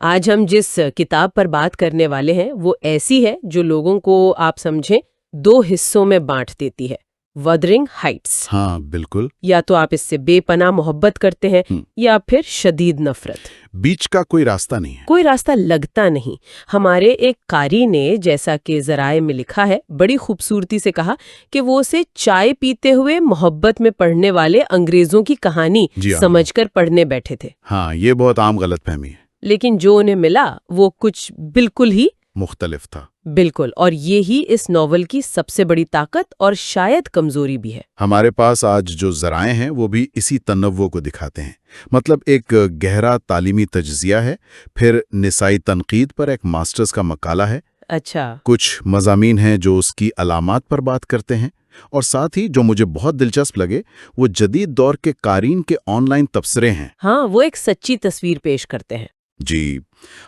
آج ہم جس کتاب پر بات کرنے والے ہیں وہ ایسی ہے جو لوگوں کو آپ سمجھیں دو حصوں میں بانٹ دیتی ہے، وَدرنگ ہائٹس۔ ہاں بالکل۔ یا تو آپ اس سے بے پناہ محبت کرتے ہیں یا پھر شدید نفرت۔ بیچ کا کوئی راستہ نہیں ہے۔ کوئی راستہ لگتا نہیں۔ ہمارے ایک قاری نے، جیسا کہ ذرائع میں لکھا ہے، بڑی خوبصورتی سے کہا کہ وہ اسے چائے پیتے ہوئے محبت میں پڑھنے والے انگریزوں کی کہانی سمجھ کر پڑھنے بیٹھے تھے۔ ہاں، یہ بہت عام غلط فہمی ہے۔ لیکن جو انہیں ملا وہ کچھ بالکل ہی مختلف تھا۔ بالکل، اور یہی اس ناول کی سب سے بڑی طاقت اور شاید کمزوری بھی ہے۔ ہمارے پاس آج جو ذرائع ہیں وہ بھی اسی تنوع کو دکھاتے ہیں۔ مطلب ایک گہرا تعلیمی تجزیہ ہے، پھر نسائی تنقید پر ایک ماسٹرز کا مقالہ ہے، اچھا، کچھ مضامین ہیں جو اس کی علامات پر بات کرتے ہیں، اور ساتھ ہی جو مجھے بہت دلچسپ لگے وہ جدید دور کے قارئین کے آن لائن تبصرے ہیں۔ ہاں، وہ ایک سچی تصویر پیش کرتے ہیں۔ جی،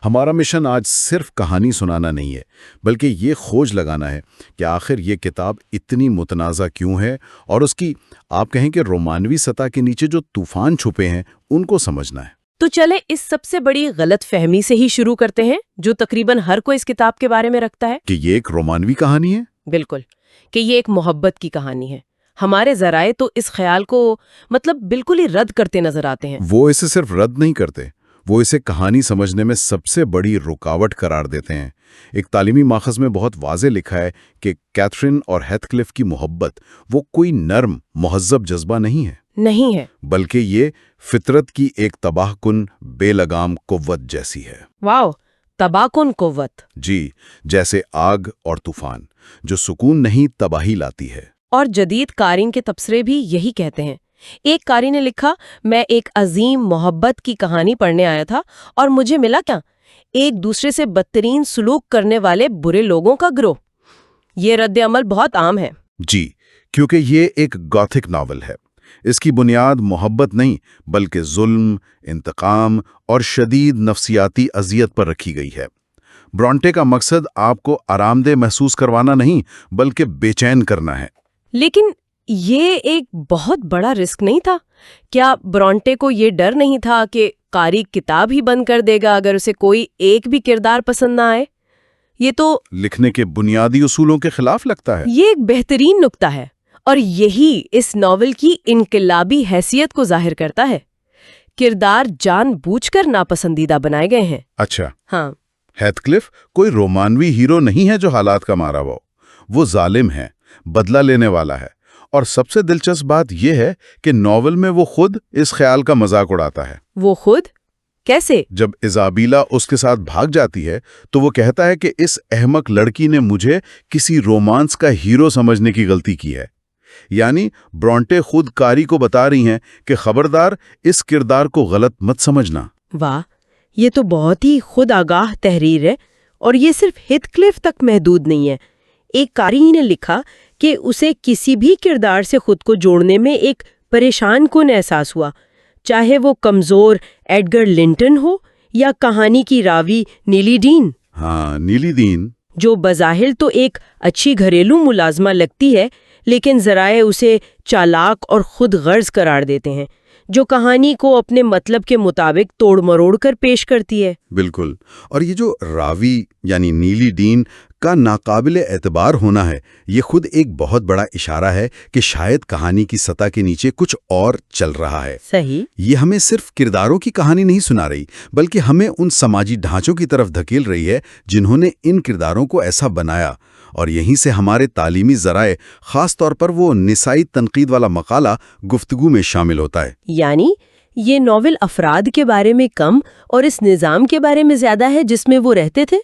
ہمارا مشن آج صرف کہانی سنانا نہیں ہے، بلکہ یہ کھوج لگانا ہے کہ آخر یہ کتاب اتنی متنازع کیوں ہے، اور اس کی آپ کہیں کہ رومانوی سطح کے نیچے جو طوفان چھپے ہیں ان کو سمجھنا ہے۔ تو چلے اس سب سے بڑی غلط فہمی سے ہی شروع کرتے ہیں جو تقریباً ہر کوئی اس کتاب کے بارے میں رکھتا ہے، کہ یہ ایک رومانوی کہانی ہے۔ بالکل، کہ یہ ایک محبت کی کہانی ہے۔ ہمارے ذرائع تو اس خیال کو بالکل ہی رد کرتے نظر آتے ہیں۔ وہ اسے صرف رد نہیں کرتے، وہ اسے کہانی سمجھنے میں سب سے بڑی رکاوٹ قرار دیتے ہیں۔ ایک تعلیمی ماخذ میں بہت واضح لکھا ہے کہ کیتھرین اور ہیتھ کلف کی محبت وہ کوئی نرم مہذب جذبہ نہیں ہے، بلکہ یہ فطرت کی ایک تباہ کن بے لگام قوت جیسی ہے۔ واو، تباہ کن قوت۔ جی، جیسے آگ اور طوفان جو سکون نہیں تباہی لاتی ہے۔ اور جدید قارئین کے تبصرے بھی یہی کہتے ہیں۔ ایک قاری نے لکھا، میں ایک عظیم محبت کی کہانی پڑھنے آیا تھا اور مجھے ملا کیا؟ ایک دوسرے سے بدترین سلوک کرنے والے برے لوگوں کا گروہ۔ یہ رد عمل بہت عام ہے۔ جی، کیونکہ یہ ایک گوتھک ناول ہے۔ اس کی بنیاد محبت نہیں بلکہ ظلم، انتقام اور شدید نفسیاتی اذیت پر رکھی گئی ہے۔ برونٹے کا مقصد آپ کو آرام دہ محسوس کروانا نہیں بلکہ بے چین کرنا ہے۔ لیکن یہ ایک بہت بڑا رسک نہیں تھا؟ کیا برونٹے کو یہ ڈر نہیں تھا کہ قاری کتاب ہی بند کر دے گا اگر اسے کوئی ایک بھی کردار پسند نہ آئے؟ یہ تو لکھنے کے بنیادی اصولوں کے خلاف لگتا ہے۔ یہ ایک بہترین نکتہ ہے، اور یہی اس ناول کی انقلابی حیثیت کو ظاہر کرتا ہے۔ کردار جان بوجھ کر ناپسندیدہ بنائے گئے ہیں۔ اچھا، ہاں، ہیتھ کلف کوئی رومانوی ہیرو نہیں ہے جو حالات کا مارا ہوا ہو۔ وہ ظالم ہے، بدلہ لینے والا ہے، اور سب سے دلچسپ بات یہ ہے کہ ناول میں وہ خود اس خیال کا مذاق اڑاتا ہے۔ وہ خود کیسے؟ جب ایزابیلا اس کے ساتھ بھاگ جاتی ہے تو وہ کہتا ہے کہ اس احمق لڑکی نے مجھے کسی رومانس کا ہیرو سمجھنے کی غلطی کی ہے۔ یعنی برونٹے خود قاری کو بتا رہی ہیں کہ خبردار، اس کردار کو غلط مت سمجھنا۔ واہ، یہ تو بہت ہی خود آگاہ تحریر ہے، اور یہ صرف ہیتھ کلف تک محدود نہیں ہے۔ ایک قاری نے لکھا کہ اسے کسی بھی کردار سے خود کو جوڑنے میں ایک پریشان کن احساس ہوا، چاہے وہ کمزور ایڈگر لنٹن ہو یا کہانی کی راوی نیلی ڈین۔ ہاں، نیلی دین، جو بظاہر تو ایک اچھی گھریلو ملازمہ لگتی ہے، لیکن ذرائع اسے چالاک اور خود غرض قرار دیتے ہیں، جو کہانی کو اپنے مطلب کے مطابق توڑ مروڑ کر پیش کرتی ہے۔ بالکل۔ اور یہ جو راوی یعنی نیلی ڈین کا ناقابل اعتبار ہونا ہے، یہ خود ایک بہت بڑا اشارہ ہے کہ شاید کہانی کی سطح کے نیچے کچھ اور چل رہا ہے۔ صحیح۔ یہ ہمیں صرف کرداروں کی کہانی نہیں سنا رہی، بلکہ ہمیں ان سماجی ڈھانچوں کی طرف دھکیل رہی ہے جنہوں نے ان کرداروں کو ایسا بنایا، اور یہیں سے ہمارے تعلیمی ذرائع، خاص طور پر وہ نسائی تنقید والا مقالہ، گفتگو میں شامل ہوتا ہے۔ یعنی یہ ناول افراد کے بارے میں کم اور اس نظام کے بارے میں زیادہ ہے جس میں وہ رہتے تھے،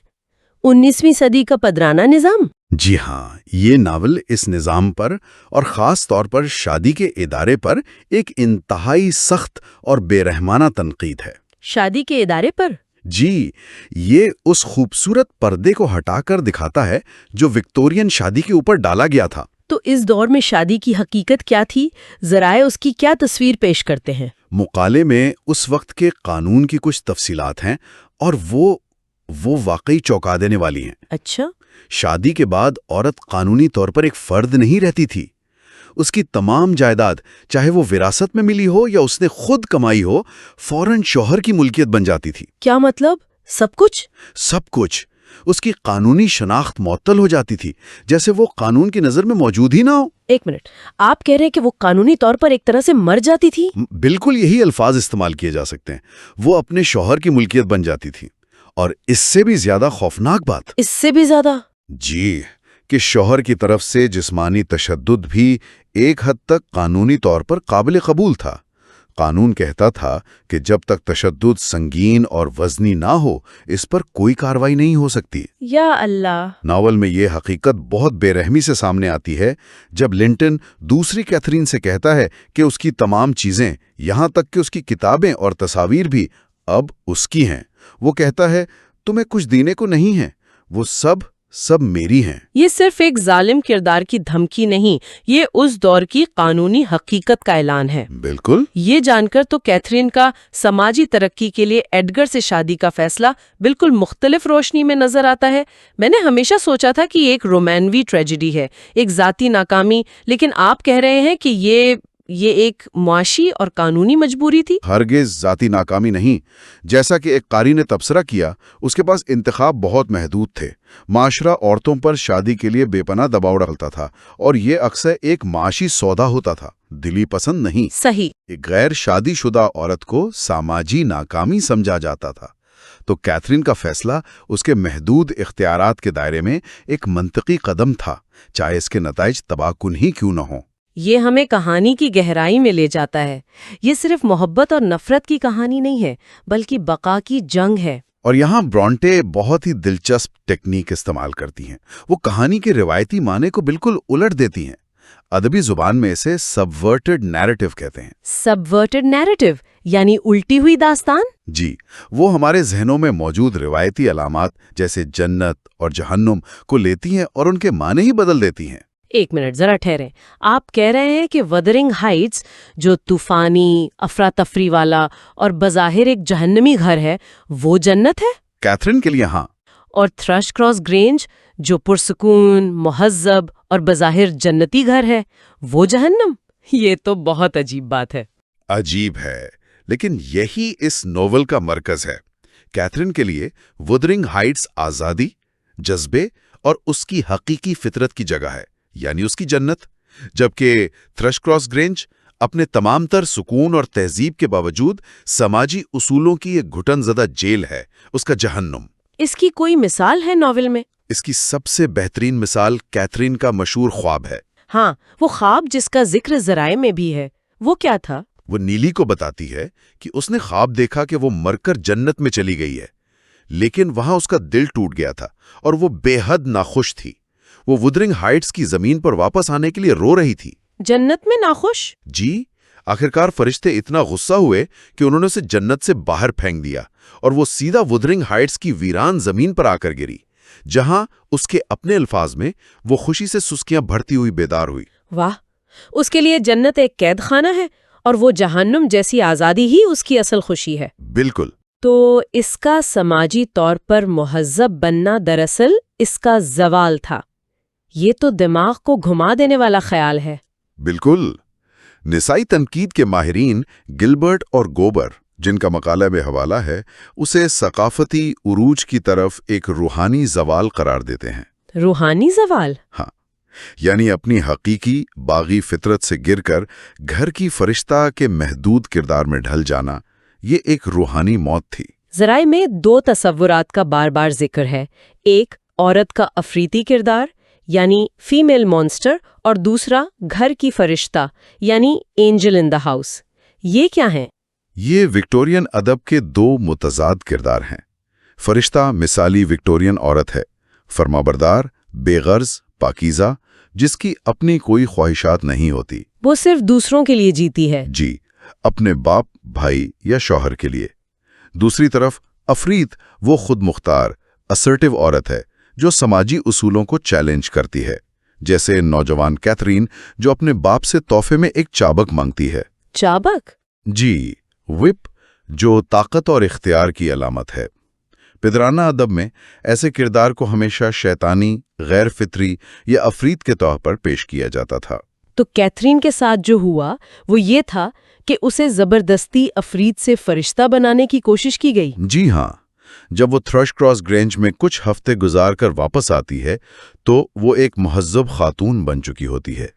19ویں صدی کا پدرانہ نظام۔ جی ہاں، یہ ناول اس نظام پر اور خاص طور پر شادی کے ادارے پر ایک انتہائی سخت اور بے رحمانہ تنقید ہے۔ شادی کے ادارے پر؟ جی، یہ اس خوبصورت پردے کو ہٹا کر دکھاتا ہے جو وکٹورین شادی کے اوپر ڈالا گیا تھا۔ تو اس دور میں شادی کی حقیقت کیا تھی؟ ذرائع اس کی کیا تصویر پیش کرتے ہیں؟ مقالے میں اس وقت کے قانون کی کچھ تفصیلات ہیں، اور وہ واقعی چونکا دینے والی ہیں۔ اچھا۔ شادی کے بعد عورت قانونی طور پر ایک فرد نہیں رہتی تھی۔ اس کی تمام جائیداد، چاہے وہ وراثت میں ملی ہو یا اس نے خود کمائی ہو، فوراً شوہر کی ملکیت بن جاتی تھی۔ کیا مطلب؟ سب کچھ؟ سب کچھ۔ اس کی قانونی شناخت معطل ہو جاتی تھی، جیسے وہ قانون کی نظر میں موجود ہی نہ ہو۔ ایک منٹ، آپ کہہ رہے ہیں کہ وہ قانونی طور پر ایک طرح سے مر جاتی تھی؟ بالکل یہی الفاظ استعمال کیے جا سکتے ہیں۔ وہ اپنے شوہر کی ملکیت بن جاتی تھی، اور اس سے بھی زیادہ خوفناک بات، اس سے بھی زیادہ؟ جی، کہ شوہر کی طرف سے جسمانی تشدد بھی ایک حد تک قانونی طور پر قابل قبول تھا۔ قانون کہتا تھا کہ جب تک تشدد سنگین اور وزنی نہ ہو، اس پر کوئی کارروائی نہیں ہو سکتی۔ یا اللہ! ناول میں یہ حقیقت بہت بے رحمی سے سامنے آتی ہے جب لنٹن دوسری کیتھرین سے کہتا ہے کہ اس کی تمام چیزیں، یہاں تک کہ اس کی کتابیں اور تصاویر بھی، اب اس کی ہیں۔ وہ کہتا ہے، تمہیں کچھ دینے کو نہیں ہے، وہ سب میری ہیں۔ یہ صرف ایک ظالم کردار کی دھمکی نہیں، یہ اس دور کی قانونی حقیقت کا اعلان ہے۔ بالکل۔ یہ جان کر تو کیتھرین کا سماجی ترقی کے لیے ایڈگر سے شادی کا فیصلہ بالکل مختلف روشنی میں نظر آتا ہے۔ میں نے ہمیشہ سوچا تھا کہ یہ ایک رومانوی ٹریجڈی ہے، ایک ذاتی ناکامی، لیکن آپ کہہ رہے ہیں کہ یہ ایک معاشی اور قانونی مجبوری تھی۔ ہرگز ذاتی ناکامی نہیں۔ جیسا کہ ایک قاری نے تبصرہ کیا، اس کے پاس انتخاب بہت محدود تھے۔ معاشرہ عورتوں پر شادی کے لیے بے پناہ دباؤ ڈالتا تھا، اور یہ اکثر ایک معاشی سودا ہوتا تھا، دلی پسند نہیں۔ صحیح۔ ایک غیر شادی شدہ عورت کو سماجی ناکامی سمجھا جاتا تھا، تو کیتھرین کا فیصلہ اس کے محدود اختیارات کے دائرے میں ایک منطقی قدم تھا، چاہے اس کے نتائج تباہ کن ہی کیوں نہ ہوں۔ یہ ہمیں کہانی کی گہرائی میں لے جاتا ہے۔ یہ صرف محبت اور نفرت کی کہانی نہیں ہے، بلکہ بقا کی جنگ ہے۔ اور یہاں برونٹے بہت ہی دلچسپ ٹیکنیک استعمال کرتی ہیں۔ وہ کہانی کے روایتی معنی کو بالکل الٹ دیتی ہیں۔ ادبی زبان میں اسے سبورٹڈ نیریٹو کہتے ہیں۔ سبورٹڈ نیریٹو یعنی الٹی ہوئی داستان؟ جی، وہ ہمارے ذہنوں میں موجود روایتی علامات جیسے جنت اور جہنم کو لیتی ہیں اور ان کے معنی ہی بدل دیتی ہیں۔ ایک منٹ، ذرا ٹھہریں۔ آپ کہہ رہے ہیں کہ وذرنگ ہائٹس، جو طوفانی، افراتفری والا اور بظاہر ایک جہنمی گھر ہے، وہ جنت ہے؟ کیتھرین کے لیے ہاں۔ اور تھرش کراس گرینج، جو پرسکون، مہذب اور بظاہر جنتی گھر ہے، وہ جہنم؟ یہ تو بہت عجیب بات ہے۔ عجیب ہے، لیکن یہی اس ناول کا مرکز ہے۔ کیتھرین کے لیے وذرنگ ہائٹس آزادی، جذبے اور اس کی حقیقی فطرت کی جگہ ہے، یعنی اس کی جنت، جبکہ تھرش کراس گرینج اپنے تمام تر سکون اور تہذیب کے باوجود سماجی اصولوں کی ایک گھٹن زدہ جیل ہے، اس کا جہنم۔ اس کی کوئی مثال ہے ناول میں؟ اس کی سب سے بہترین مثال کیتھرین کا مشہور خواب ہے۔ ہاں، وہ خواب جس کا ذکر ذرائع میں بھی ہے، وہ کیا تھا؟ وہ نیلی کو بتاتی ہے کہ اس نے خواب دیکھا کہ وہ مر کر جنت میں چلی گئی ہے، لیکن وہاں اس کا دل ٹوٹ گیا تھا اور وہ بے حد ناخوش تھی۔ وہ وذرنگ ہائٹس کی زمین پر واپس آنے کے لیے رو رہی تھی۔ جنت میں ناخوش؟ جی، آخرکار فرشتے اتنا غصہ ہوئے کہ انہوں نے اسے جنت سے باہر پھینک دیا اور وہ سیدھا وذرنگ ہائٹس کی ویران زمین پر آ کر گری، جہاں اس کے اپنے الفاظ میں وہ خوشی سے سسکیاں بھرتی ہوئی بیدار ہوئی۔ واہ، اس کے لیے جنت ایک قید خانہ ہے اور وہ جہنم جیسی آزادی ہی اس کی اصل خوشی ہے۔ بالکل۔ تو اس کا سماجی طور پر مہذب بننا دراصل اس کا زوال تھا۔ یہ تو دماغ کو گھما دینے والا خیال ہے۔ بالکل۔ نسائی تنقید کے ماہرین گلبرٹ اور گوبر، جن کا مقالہ میں حوالہ ہے، اسے ثقافتی عروج کی طرف ایک روحانی زوال قرار دیتے ہیں۔ روحانی زوال؟ ہاں، یعنی اپنی حقیقی باغی فطرت سے گر کر گھر کی فرشتہ کے محدود کردار میں ڈھل جانا، یہ ایک روحانی موت تھی۔ ذرائع میں دو تصورات کا بار بار ذکر ہے، ایک عورت کا افریتی کردار یعنی فیمیل مونسٹر، اور دوسرا گھر کی فرشتہ یعنی اینجل ان دا ہاؤس۔ یہ کیا ہیں؟ یہ وکٹورین ادب کے دو متضاد کردار ہیں۔ فرشتہ مثالی وکٹورین عورت ہے، فرمانبردار، بے غرض، پاکیزہ، جس کی اپنی کوئی خواہشات نہیں ہوتی۔ وہ صرف دوسروں کے لیے جیتی ہے۔ جی، اپنے باپ، بھائی یا شوہر کے لیے۔ دوسری طرف افریت وہ خود مختار، اسرٹیو عورت ہے جو سماجی اصولوں کو چیلنج کرتی ہے، جیسے نوجوان کیتھرین جو اپنے باپ سے تحفے میں ایک چابک مانگتی ہے۔ چابک؟ جی، وپ، جو طاقت اور اختیار کی علامت ہے۔ پدرانہ ادب میں ایسے کردار کو ہمیشہ شیطانی، غیر فطری یا افریت کے طور پر پیش کیا جاتا تھا۔ تو کیتھرین کے ساتھ جو ہوا وہ یہ تھا کہ اسے زبردستی افریت سے فرشتہ بنانے کی کوشش کی گئی۔ جی ہاں، جب وہ تھرش کراس گرینج میں کچھ ہفتے گزار کر واپس آتی ہے تو وہ ایک مہذب خاتون بن چکی ہوتی ہے،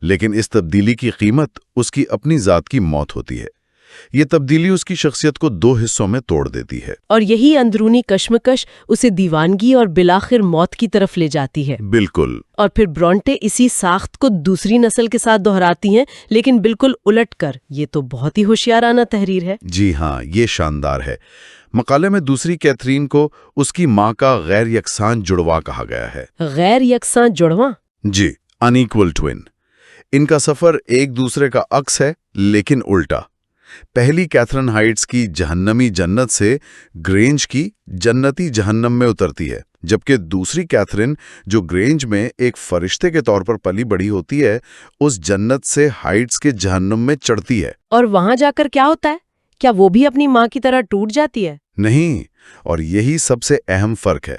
لیکن اس تبدیلی کی قیمت اس کی اپنی ذات کی موت ہوتی ہے۔ یہ تبدیلی اس کی شخصیت کو 2 حصوں میں توڑ دیتی ہے۔ اور یہی اندرونی کشمکش اسے دیوانگی اور بالآخر موت کی طرف لے جاتی ہے۔ بالکل۔ اور پھر برونٹے اسی ساخت کو دوسری نسل کے ساتھ دہراتی ہیں، لیکن بالکل الٹ کر۔ یہ تو بہت ہی ہوشیارانہ تحریر ہے۔ جی ہاں، یہ شاندار ہے۔ مقالے میں دوسری کیتھرین کو اس کی ماں کا غیر یکساں جڑواں کہا گیا ہے۔ غیر یکساں جڑواں؟ جی، ان ایکول ٹوین۔ ان کا سفر ایک دوسرے کا عکس ہے، لیکن الٹا۔ پہلی کیتھرین ہائٹس کی جہنمی جنت سے گرینج کی جنتی جہنم میں اترتی ہے، جبکہ دوسری کیتھرین، جو گرینج میں ایک فرشتے کے طور پر پلی بڑھی ہوتی ہے، اس جنت سے ہائٹس کے جہنم میں چڑھتی ہے۔ اور وہاں جا کر کیا ہوتا ہے؟ کیا وہ بھی اپنی ماں کی طرح ٹوٹ جاتی ہے؟ نہیں، اور یہی سب سے اہم فرق ہے۔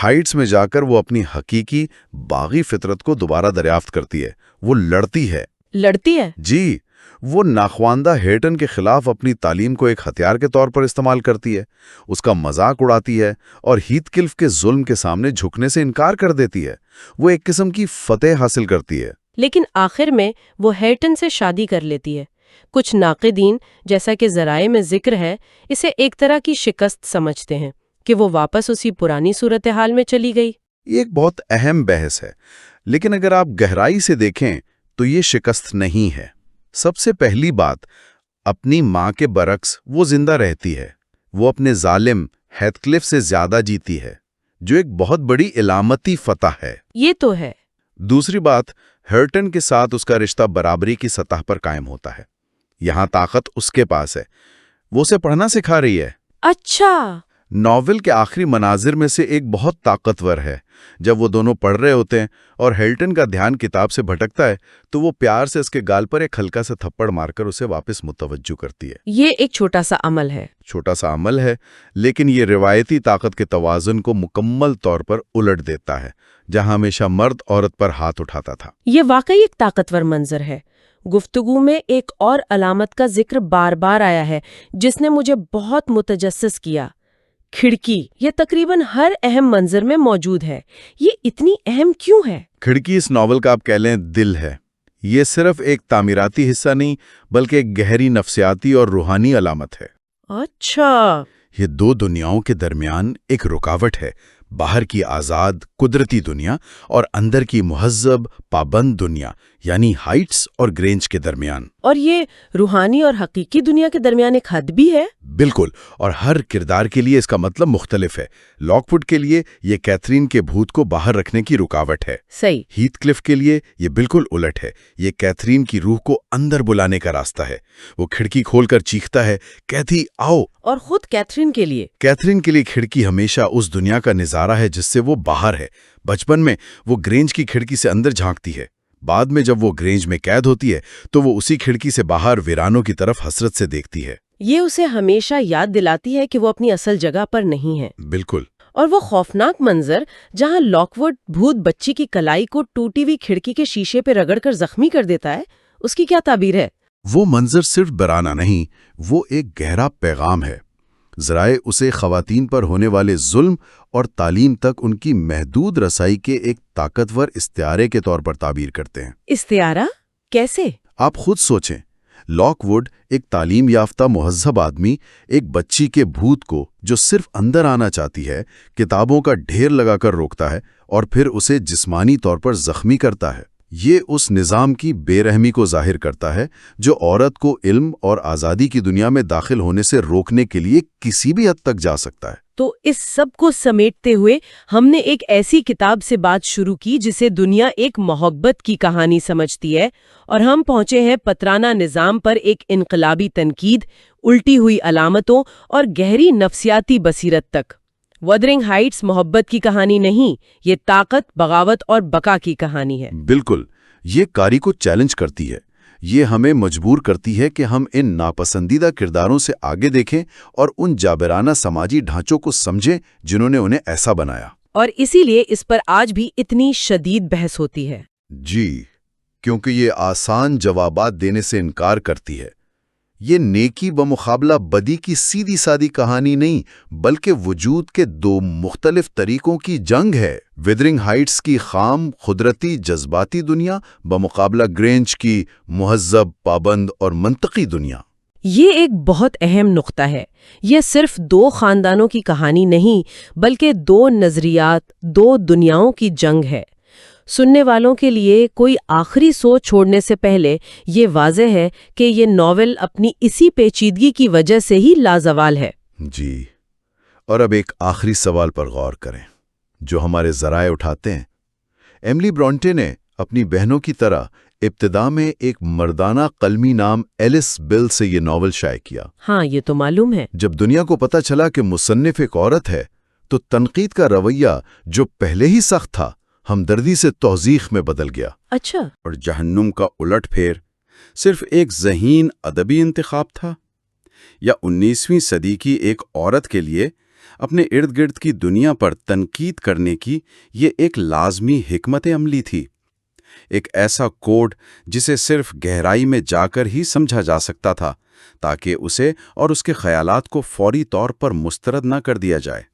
ہائٹس میں جا کر وہ اپنی حقیقی باغی فطرت کو دوبارہ دریافت کرتی ہے۔ وہ لڑتی ہے۔ لڑتی ہے؟ جی، وہ ناخواندہ ہیٹن کے خلاف اپنی تعلیم کو ایک ہتھیار کے طور پر استعمال کرتی ہے، اس کا مذاق اڑاتی ہے اور ہیتھ کلف کے ظلم کے سامنے جھکنے سے انکار کر دیتی ہے۔ وہ ایک قسم کی فتح حاصل کرتی ہے۔ لیکن آخر میں وہ ہیٹن سے شادی کر لیتی ہے۔ کچھ ناقدین، جیسا کہ ذرائع میں ذکر ہے، اسے ایک طرح کی شکست سمجھتے ہیں کہ وہ واپس اسی پرانی صورتحال میں چلی گئی۔ یہ ایک بہت اہم بحث ہے، لیکن اگر آپ گہرائی سے دیکھیں تو یہ شکست نہیں ہے۔ سب سے پہلی بات، اپنی ماں کے برعکس وہ زندہ رہتی ہے۔ وہ اپنے ظالم ہیتھ کلف سے زیادہ جیتی ہے، جو ایک بہت بڑی علامتی فتح ہے۔ یہ تو ہے۔ دوسری بات، ہرٹن کے ساتھ اس کا رشتہ برابری کی سطح پر قائم ہوتا ہے۔ یہاں طاقت اس کے پاس ہے، وہ اسے پڑھنا سکھا رہی ہے۔ اچھا۔ ناول کے آخری مناظر میں سے ایک بہت طاقتور ہے۔ جب وہ دونوں پڑھ رہے ہوتے ہیں اور ہیلٹن کا دھیان کتاب سے بھٹکتا ہے تو وہ پیار سے اس کے گال پر ایک ہلکا سا تھپڑ مار کر اسے واپس متوجہ کرتی ہے۔ یہ ایک چھوٹا سا عمل ہے۔ چھوٹا سا عمل ہے، لیکن یہ روایتی طاقت کے توازن کو مکمل طور پر الٹ دیتا ہے، جہاں ہمیشہ مرد عورت پر ہاتھ اٹھاتا تھا۔ یہ واقعی ایک طاقتور منظر ہے۔ گفتگو میں ایک اور علامت کا ذکر بار بار آیا ہے جس نے مجھے بہت متجسس کیا۔ کھڑکی۔ یہ تقریباً ہر اہم منظر میں موجود ہے۔ یہ اتنی اہم کیوں ہے؟ کھڑکی اس ناول کا آپ کہہ لیں دل ہے۔ یہ صرف ایک تعمیراتی حصہ نہیں بلکہ ایک گہری نفسیاتی اور روحانی علامت ہے۔ اچھا۔ یہ 2 دنیاؤں کے درمیان ایک رکاوٹ ہے، باہر کی آزاد قدرتی دنیا اور اندر کی مہذب پابند دنیا، یعنی ہائٹس اور گرینج کے درمیان۔ اور یہ روحانی اور حقیقی دنیا کے درمیان ایک حد بھی ہے؟ بالکل، اور ہر کردار کے لیے اس کا مطلب مختلف ہے۔ لاک ووڈ کے لیے یہ کیتھرین کے بھوت کو باہر رکھنے کی رکاوٹ ہے۔ صحیح۔ ہیتھ کلف کے لیے یہ بالکل الٹ ہے، یہ کیتھرین کی روح کو اندر بلانے کا راستہ ہے۔ وہ کھڑکی کھول کر چیختا ہے، کیتھی آؤ۔ اور خود کیتھرین کے لیے؟ کیتھرین کے لیے کھڑکی ہمیشہ اس دنیا کا نظارہ ہے جس سے وہ باہر ہے۔ بچپن میں وہ گرینج کی کھڑکی سے اندر جھانکتی ہے، بعد میں جب وہ گرینج میں قید ہوتی ہے تو وہ اسی کھڑکی سے باہر ویرانوں کی طرف حسرت سے دیکھتی ہے۔ یہ اسے ہمیشہ یاد دلاتی ہے کہ وہ اپنی اصل جگہ پر نہیں ہے۔ بالکل۔ اور وہ خوفناک منظر جہاں لاک ووڈ بھوت بچی کی کلائی کو ٹوٹی ہوئی کھڑکی کے شیشے پہ رگڑ کر زخمی کر دیتا ہے، اس کی کیا تعبیر ہے؟ وہ منظر صرف ڈرانا نہیں، وہ ایک گہرا پیغام ہے۔ ذرائع اسے خواتین پر ہونے والے ظلم اور تعلیم تک ان کی محدود رسائی کے ایک طاقتور استعارے کے طور پر تعبیر کرتے ہیں۔ استعارہ؟ کیسے؟ آپ خود سوچیں، لاک ووڈ ایک تعلیم یافتہ مہذب آدمی ایک بچی کے بھوت کو جو صرف اندر آنا چاہتی ہے کتابوں کا ڈھیر لگا کر روکتا ہے اور پھر اسے جسمانی طور پر زخمی کرتا ہے۔ یہ اس نظام کی بے رحمی کو ظاہر کرتا ہے جو عورت کو علم اور آزادی کی دنیا میں داخل ہونے سے روکنے کے لیے کسی بھی حد تک جا سکتا ہے۔ تو اس سب کو سمیٹتے ہوئے ہم نے ایک ایسی کتاب سے بات شروع کی جسے دنیا ایک محبت کی کہانی سمجھتی ہے، اور ہم پہنچے ہیں پترانہ نظام پر ایک انقلابی تنقید، الٹی ہوئی علامتوں اور گہری نفسیاتی بصیرت تک۔ وودرنگ ہائٹس محبت کی کہانی نہیں، یہ طاقت، بغاوت اور بقا کی کہانی ہے۔ بالکل، یہ قاری کو چیلنج کرتی ہے۔ یہ ہمیں مجبور کرتی ہے کہ ہم ان ناپسندیدہ کرداروں سے آگے دیکھیں اور ان جابرانہ سماجی ڈھانچوں کو سمجھیں جنہوں نے انہیں ایسا بنایا۔ اور اسی لیے اس پر آج بھی اتنی شدید بحث ہوتی ہے۔ جی، کیونکہ یہ آسان جوابات دینے سے انکار کرتی ہے۔ یہ نیکی بمقابلہ بدی کی سیدھی سادی کہانی نہیں، بلکہ وجود کے دو مختلف طریقوں کی جنگ ہے۔ ویدرنگ ہائٹس کی خام، قدرتی، جذباتی دنیا بمقابلہ گرینج کی مہذب، پابند اور منطقی دنیا۔ یہ ایک بہت اہم نقطہ ہے۔ یہ صرف دو خاندانوں کی کہانی نہیں، بلکہ دو نظریات، دو دنیاؤں کی جنگ ہے۔ سننے والوں کے لیے کوئی آخری سوچ چھوڑنے سے پہلے یہ واضح ہے کہ یہ ناول اپنی اسی پیچیدگی کی وجہ سے ہی لازوال ہے۔ جی، اور اب ایک آخری سوال پر غور کریں جو ہمارے ذرائع اٹھاتے ہیں۔ ایملی برونٹے نے اپنی بہنوں کی طرح ابتدا میں ایک مردانہ قلمی نام ایلس بل سے یہ ناول شائع کیا۔ ہاں، یہ تو معلوم ہے۔ جب دنیا کو پتہ چلا کہ مصنف ایک عورت ہے تو تنقید کا رویہ جو پہلے ہی سخت تھا، ہمدردی سے توضیح میں بدل گیا۔ اچھا۔ اور جہنم کا الٹ پھیر صرف ایک ذہین ادبی انتخاب تھا، یا 19ویں صدی کی ایک عورت کے لیے اپنے ارد گرد کی دنیا پر تنقید کرنے کی یہ ایک لازمی حکمت عملی تھی، ایک ایسا کوڈ جسے صرف گہرائی میں جا کر ہی سمجھا جا سکتا تھا تاکہ اسے اور اس کے خیالات کو فوری طور پر مسترد نہ کر دیا جائے۔